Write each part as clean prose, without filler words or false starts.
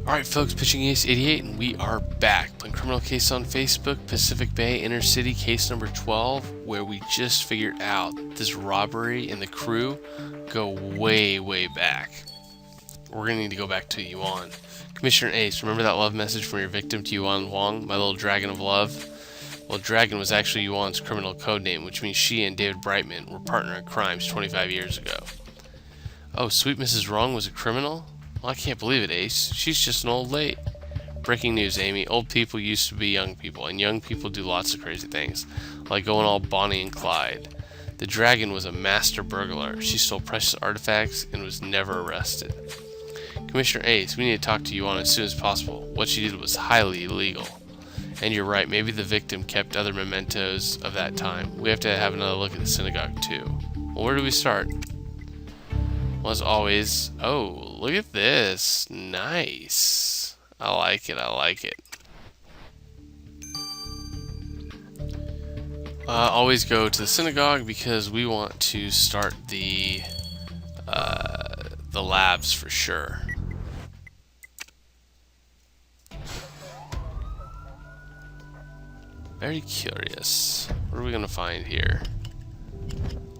Alright folks, Pitching Ace 88 and we are back playing Criminal Case on Facebook, Pacific Bay Inner City case number 12, where we just figured out this robbery and the crew go way back. We're going to need to go back to Yuan. Commissioner Ace, remember that love message from your victim to Yuan Wong, my little dragon of love? Well, dragon was actually Yuan's criminal code name, which means she and David Brightman were partner in crimes 25 years ago. Oh, sweet Mrs. Wrong was a criminal? Well, I can't believe it, Ace. She's just an old lady. Breaking news, Amy. Old people used to be young people, and young people do lots of crazy things, like going all Bonnie and Clyde. The dragon was a master burglar. She stole precious artifacts and was never arrested. Commissioner Ace, we need to talk to you on as soon as possible. What she did was highly illegal. And you're right, maybe the victim kept other mementos of that time. We have to have another look at the synagogue, too. Well, where do we start? Well, as always, oh, look at this. Nice. I like it, I like it. Always go to the synagogue because we want to start the labs for sure. Very curious. What are we gonna find here?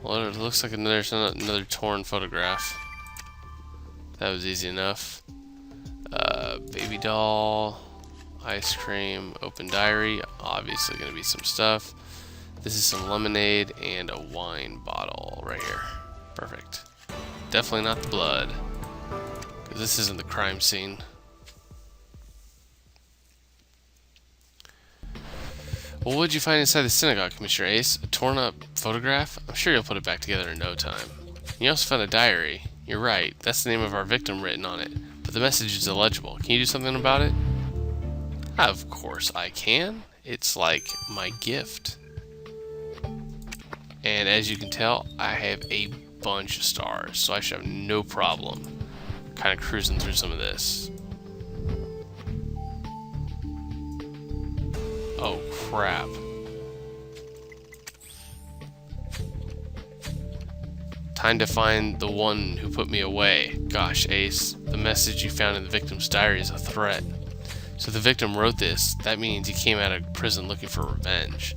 Well, it looks like another torn photograph. That was easy enough. Baby doll, ice cream, open diary. Obviously gonna be some stuff. This is some lemonade and a wine bottle right here. Perfect. Definitely not the blood, because this isn't the crime scene. Well, what did you find inside the synagogue, Commissioner Ace? A torn up photograph? I'm sure you'll put it back together in no time. You also found a diary. You're right, that's the name of our victim written on it, but the message is illegible. Can you do something about it? Of course I can. It's like my gift. And as you can tell, I have a bunch of stars, so I should have no problem kind of cruising through some of this. Oh crap. Time to find the one who put me away. Gosh, Ace, the message you found in the victim's diary is a threat. So the victim wrote this. That means he came out of prison looking for revenge.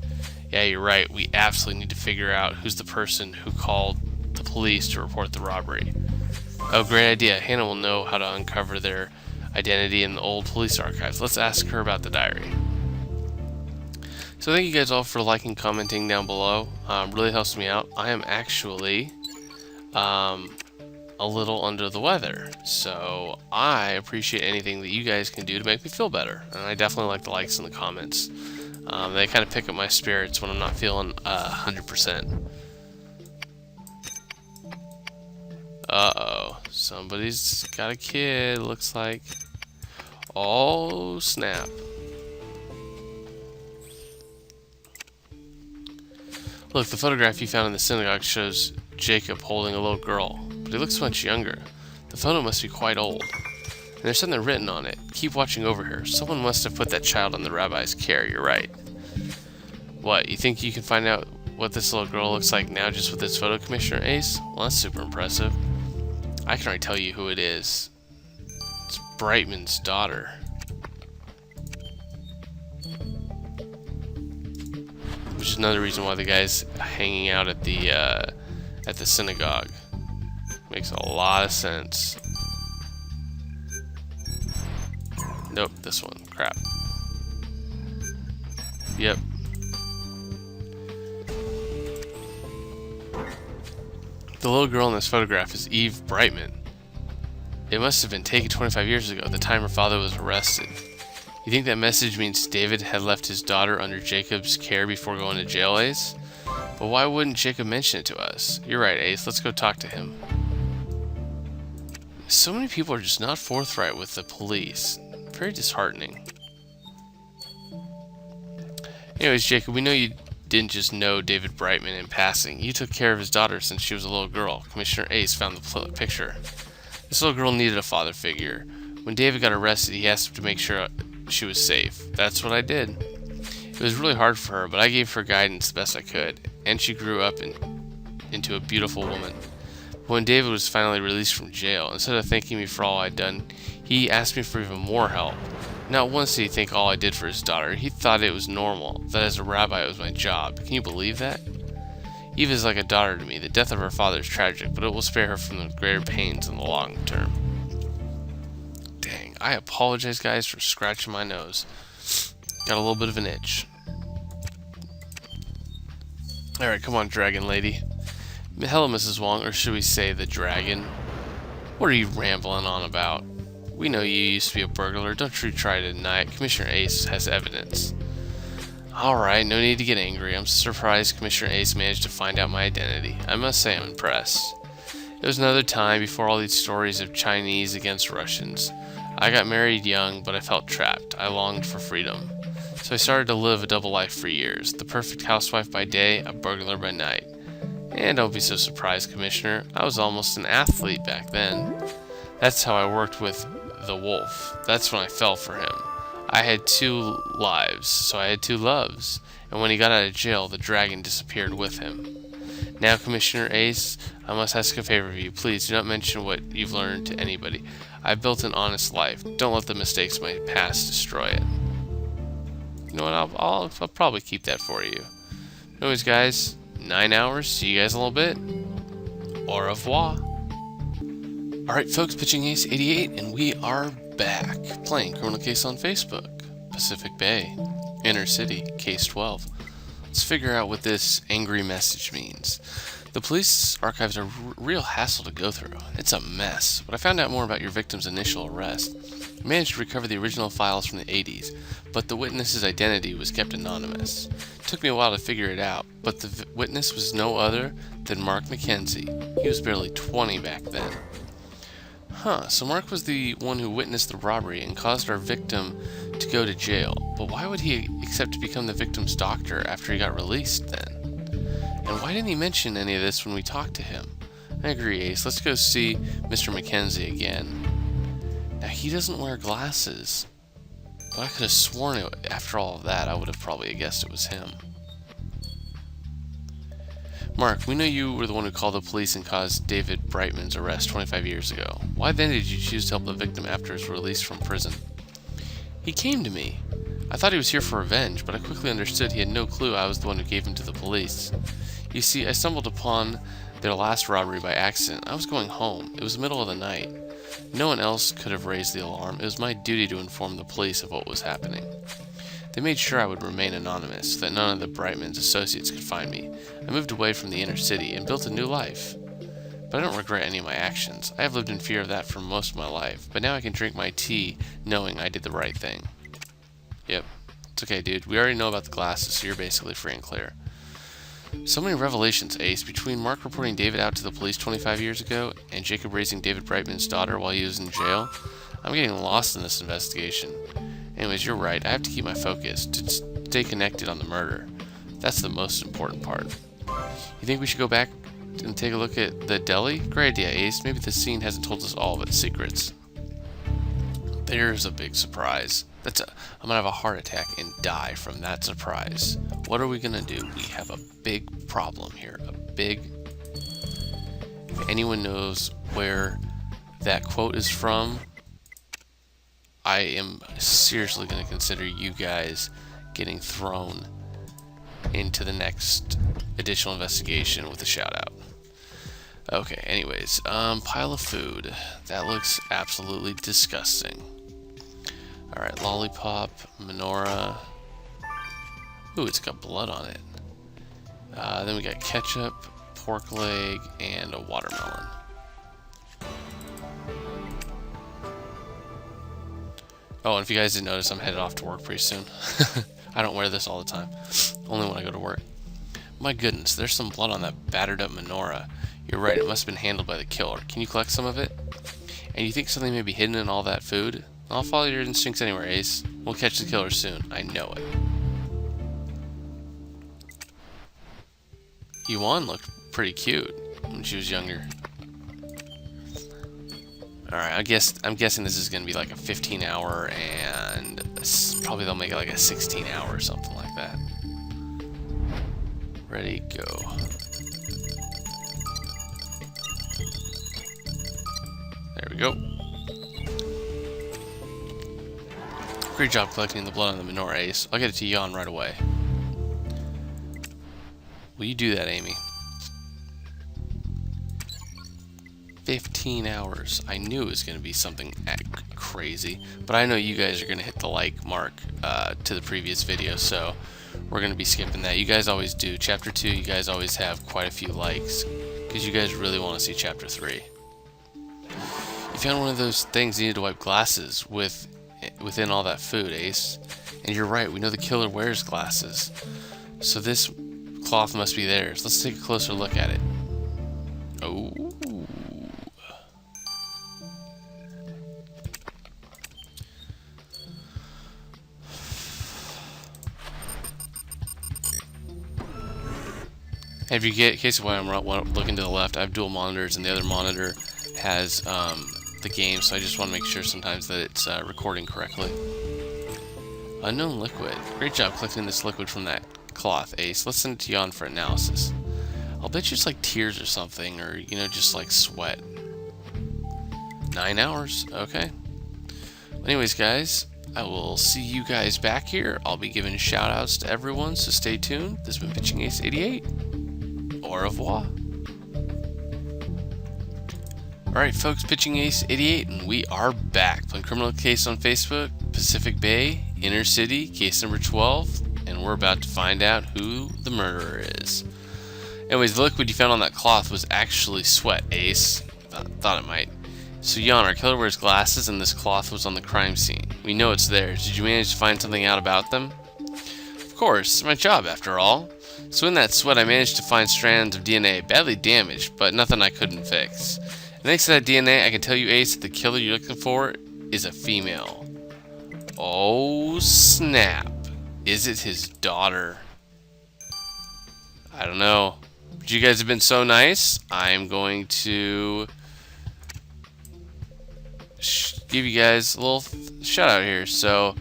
Yeah, you're right. We absolutely need to figure out who's the person who called the police to report the robbery. Oh, great idea. Hannah will know how to uncover their identity in the old police archives. Let's ask her about the diary. So thank you guys all for liking, commenting down below. Really helps me out. I am actually a little under the weather, so I appreciate anything that you guys can do to make me feel better. And I definitely like the likes and the comments. They kind of pick up my spirits when I'm not feeling 100%. Uh-oh, somebody's got a kid, looks like. Oh, snap. Look, the photograph you found in the synagogue shows Jacob holding a little girl, but he looks much younger. The photo must be quite old. And there's something written on it. Keep watching over here. Someone must have put that child on the rabbi's care, you're right. What, you think you can find out what this little girl looks like now just with this photo, Commissioner Ace? Well, that's super impressive. I can already tell you who it is. It's Brightman's daughter. Which is another reason why the guy's hanging out at the synagogue. Makes a lot of sense. Nope, this one. Crap. Yep. The little girl in this photograph is Eve Brightman. It must have been taken 25 years ago, the time her father was arrested. You think that message means David had left his daughter under Jacob's care before going to jail, Ace? But why wouldn't Jacob mention it to us? You're right, Ace. Let's go talk to him. So many people are just not forthright with the police. Very disheartening. Anyways, Jacob, we know you didn't just know David Brightman in passing. You took care of his daughter since she was a little girl. Commissioner Ace found the picture. This little girl needed a father figure. When David got arrested, he asked him to make sure she was safe. That's what I did. It was really hard for her, but I gave her guidance the best I could, and she grew up into a beautiful woman. When David was finally released from jail, instead of thanking me for all I'd done, he asked me for even more help. Not once did he think all I did for his daughter. He thought it was normal, that as a rabbi it was my job. Can you believe that? Eve is like a daughter to me. The death of her father is tragic, but it will spare her from the greater pains in the long term. Dang, I apologize, guys, for scratching my nose. Got a little bit of an itch. Alright, come on, dragon lady. Hello, Mrs. Wong, or should we say the dragon? What are you rambling on about? We know you used to be a burglar. Don't you try to deny it. Commissioner Ace has evidence. Alright, no need to get angry. I'm surprised Commissioner Ace managed to find out my identity. I must say I'm impressed. It was another time before all these stories of Chinese against Russians. I got married young, but I felt trapped. I longed for freedom. So I started to live a double life for years. The perfect housewife by day, a burglar by night. And don't be so surprised, Commissioner. I was almost an athlete back then. That's how I worked with the wolf. That's when I fell for him. I had 2 lives, so I had 2 loves. And when he got out of jail, the dragon disappeared with him. Now, Commissioner Ace, I must ask a favor of you. Please do not mention what you've learned to anybody. I've built an honest life. Don't let the mistakes of my past destroy it. You know what? I'll probably keep that for you. Anyways, guys, 9 hours. See you guys in a little bit. Au revoir. Alright, folks, Pitching Ace 88, and we are back playing Criminal Case on Facebook. Pacific Bay, Inner City, Case 12. Let's figure out what this angry message means. The police archives are a real hassle to go through. It's a mess, but I found out more about your victim's initial arrest. I managed to recover the original files from the 80s, but the witness's identity was kept anonymous. It took me a while to figure it out, but the witness was no other than Mark McKenzie. He was barely 20 back then. So Mark was the one who witnessed the robbery and caused our victim to go to jail. But why would he accept to become the victim's doctor after he got released then? And why didn't he mention any of this when we talked to him? I agree, Ace. Let's go see Mr. McKenzie again. Now, he doesn't wear glasses. But I could have sworn it, after all of that, I would have probably guessed it was him. Mark, we know you were the one who called the police and caused David Brightman's arrest 25 years ago. Why then did you choose to help the victim after his release from prison? He came to me. I thought he was here for revenge, but I quickly understood he had no clue I was the one who gave him to the police. You see, I stumbled upon their last robbery by accident. I was going home. It was the middle of the night. No one else could have raised the alarm. It was my duty to inform the police of what was happening. They made sure I would remain anonymous, so that none of the Brightman's associates could find me. I moved away from the inner city and built a new life. But I don't regret any of my actions. I have lived in fear of that for most of my life, but now I can drink my tea knowing I did the right thing. Yep. It's okay, dude. We already know about the glasses, so you're basically free and clear. So many revelations, Ace. Between Mark reporting David out to the police 25 years ago and Jacob raising David Brightman's daughter while he was in jail, I'm getting lost in this investigation. Anyways, you're right. I have to keep my focus to stay connected on the murder. That's the most important part. You think we should go back and take a look at the deli? Great idea, Ace. Maybe the scene hasn't told us all of its secrets. There's a big surprise. I'm gonna have a heart attack and die from that surprise. What are we gonna do? We have a big problem here. If anyone knows where that quote is from, I am seriously gonna consider you guys getting thrown into the next additional investigation with a shout out. Okay, anyways, pile of food. That looks absolutely disgusting. Alright, lollipop, menorah. Ooh, it's got blood on it. Then we got ketchup, pork leg, and a watermelon. Oh, and if you guys didn't notice, I'm headed off to work pretty soon. I don't wear this all the time. Only when I go to work. My goodness, there's some blood on that battered up menorah. You're right, it must have been handled by the killer. Can you collect some of it? And you think something may be hidden in all that food? I'll follow your instincts anywhere, Ace. We'll catch the killer soon. I know it. Yuan looked pretty cute when she was younger. Alright, I'm guessing this is going to be like a 15-hour, and probably they'll make it like a 16-hour or something like that. Ready, go. go. Great job collecting the blood on the menorah, Ace. I'll get it to Jan right away. Will you do that, Amy? 15 hours. I knew it was going to be something crazy, but I know you guys are going to hit the like mark to the previous video, so we're going to be skipping that. You guys always do. Chapter 2, you guys always have quite a few likes, because you guys really want to see Chapter 3. You found one of those things you needed to wipe glasses within all that food, Ace. And you're right, we know the killer wears glasses. So this cloth must be theirs. Let's take a closer look at it. Oh. And if you get, in case of why I'm looking to the left, I have dual monitors, and the other monitor has the game, so I just want to make sure sometimes that it's recording correctly. Unknown liquid. Great job collecting this liquid from that cloth, Ace. Let's send it to Jan for analysis. I'll bet you it's like tears or something, or, you know, just like sweat. 9 hours. Okay. Anyways, guys, I will see you guys back here. I'll be giving shout outs to everyone, so stay tuned. This has been Pitching Ace 88. Au revoir. Alright folks, Pitching Ace 88, and we are back. Playing Criminal Case on Facebook, Pacific Bay, Inner City, case number 12, and we're about to find out who the murderer is. Anyways, the liquid you found on that cloth was actually sweat, Ace. Thought it might. So Jan, our killer wears glasses, and this cloth was on the crime scene. We know it's theirs. Did you manage to find something out about them? Of course, it's my job after all. So in that sweat I managed to find strands of DNA, badly damaged, but nothing I couldn't fix. And thanks to that DNA, I can tell you, Ace, that the killer you're looking for is a female. Oh snap. Is it his daughter? I don't know. But you guys have been so nice. I'm going to give you guys a little shout out here. So,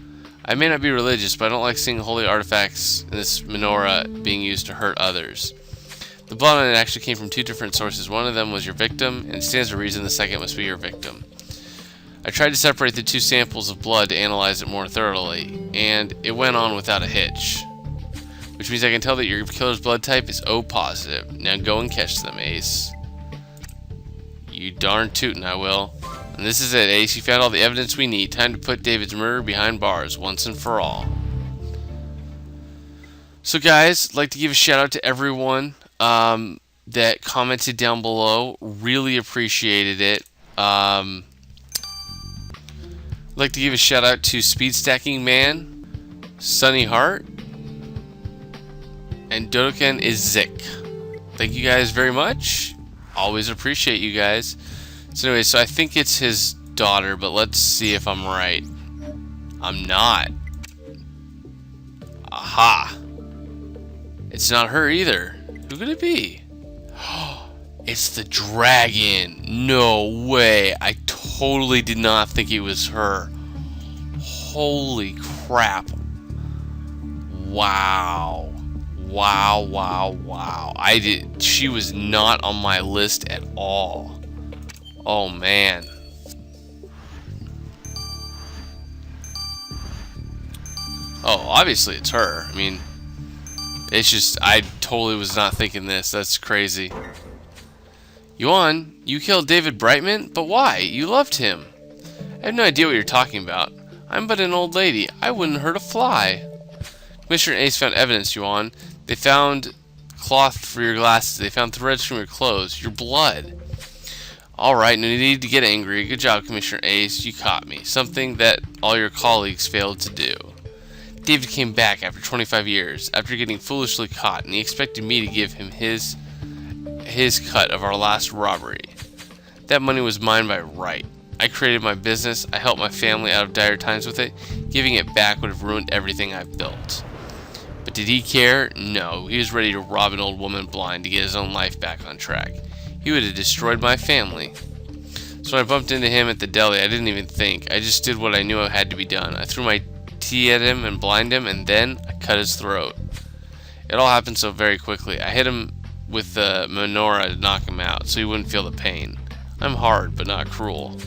I may not be religious, but I don't like seeing holy artifacts in this menorah being used to hurt others. The blood on it actually came from two different sources. One of them was your victim, and it stands to reason the second must be your victim. I tried to separate the two samples of blood to analyze it more thoroughly, and it went on without a hitch. Which means I can tell that your killer's blood type is O positive. Now go and catch them, Ace. You darn tootin' I will. And this is it, Ace. You found all the evidence we need. Time to put David's murder behind bars once and for all. So guys, I'd like to give a shout out to everyone that commented down below. Really appreciated it. I'd like to give a shout out to Speed Stacking Man, Sunny Heart, and Dodoken is Zik. Thank you guys very much. Always appreciate you guys. So anyway, so I think it's his daughter, but let's see if I'm right. I'm not. Aha. It's not her either. Who could it be? It's the dragon. No way. I totally did not think it was her. Holy crap. Wow. Wow, wow, wow. She was not on my list at all. Oh man. Oh, obviously it's her. I mean, it's just, I totally was not thinking this. That's crazy. Yuan, you killed David Brightman? But why? You loved him. I have no idea what you're talking about. I'm but an old lady. I wouldn't hurt a fly. Commissioner Ace found evidence, Yuan. They found cloth for your glasses. They found threads from your clothes. Your blood. Alright, no need to get angry. Good job, Commissioner Ace. You caught me. Something that all your colleagues failed to do. David came back after 25 years, after getting foolishly caught, and he expected me to give him his cut of our last robbery. That money was mine by right. I created my business. I helped my family out of dire times with it. Giving it back would have ruined everything I've built. But did he care? No. He was ready to rob an old woman blind to get his own life back on track. He would have destroyed my family. So when I bumped into him at the deli, I didn't even think. I just did what I knew had to be done. I threw my tea at him and blinded him, and then I cut his throat. It all happened so very quickly. I hit him with the menorah to knock him out, so he wouldn't feel the pain. I'm hard, but not cruel.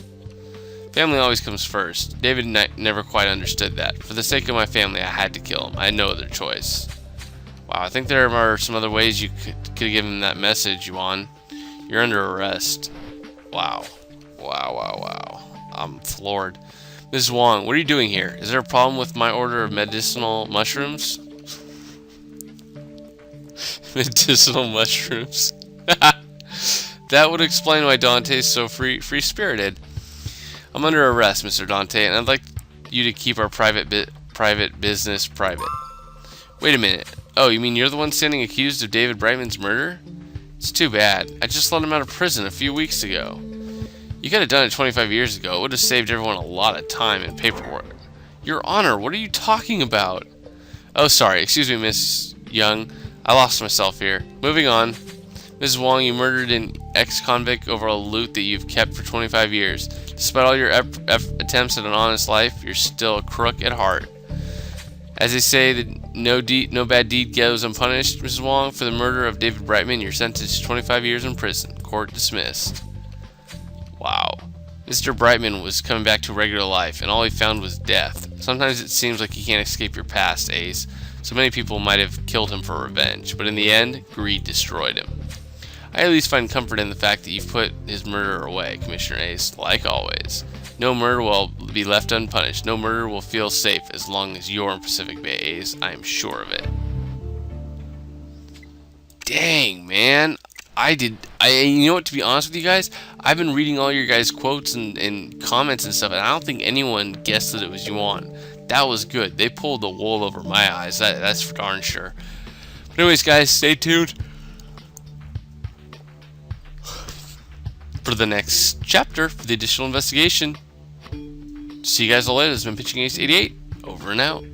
Family always comes first. David never quite understood that. For the sake of my family, I had to kill him. I had no other choice. Wow, I think there are some other ways you could give him that message, Yuan. You're under arrest. Wow. Wow. I'm floored. Ms. Wong, what are you doing here? Is there a problem with my order of medicinal mushrooms? Medicinal mushrooms. That would explain why Dante is so free-spirited. I'm under arrest, Mr. Dante, and I'd like you to keep our private business private. Wait a minute. Oh, you mean you're the one standing accused of David Brightman's murder? It's too bad. I just let him out of prison a few weeks ago. You could have done it 25 years ago. It would have saved everyone a lot of time and paperwork. Your Honor, what are you talking about? Oh, sorry. Excuse me, Miss Young. I lost myself here. Moving on. Mrs. Wong, you murdered an ex-convict over a loot that you've kept for 25 years. Despite all your attempts at an honest life, you're still a crook at heart. As they say, that no bad deed goes unpunished, Mrs. Wong. For the murder of David Brightman, you're sentenced to 25 years in prison. Court dismissed. Wow. Mr. Brightman was coming back to regular life, and all he found was death. Sometimes it seems like you can't escape your past, Ace. So many people might have killed him for revenge, but in the end, greed destroyed him. I at least find comfort in the fact that you've put his murderer away, Commissioner Ace, like always. No murder will be left unpunished. No murder will feel safe as long as you're in Pacific Bay, Ace. I am sure of it. Dang, man. You know what, to be honest with you guys, I've been reading all your guys' quotes and comments and stuff, and I don't think anyone guessed that it was Yuan. That was good. They pulled the wool over my eyes. That's for darn sure. But anyways, guys, stay tuned for the next chapter for the additional investigation. See you guys all later. This has been Pitching Ace 88. Over and out.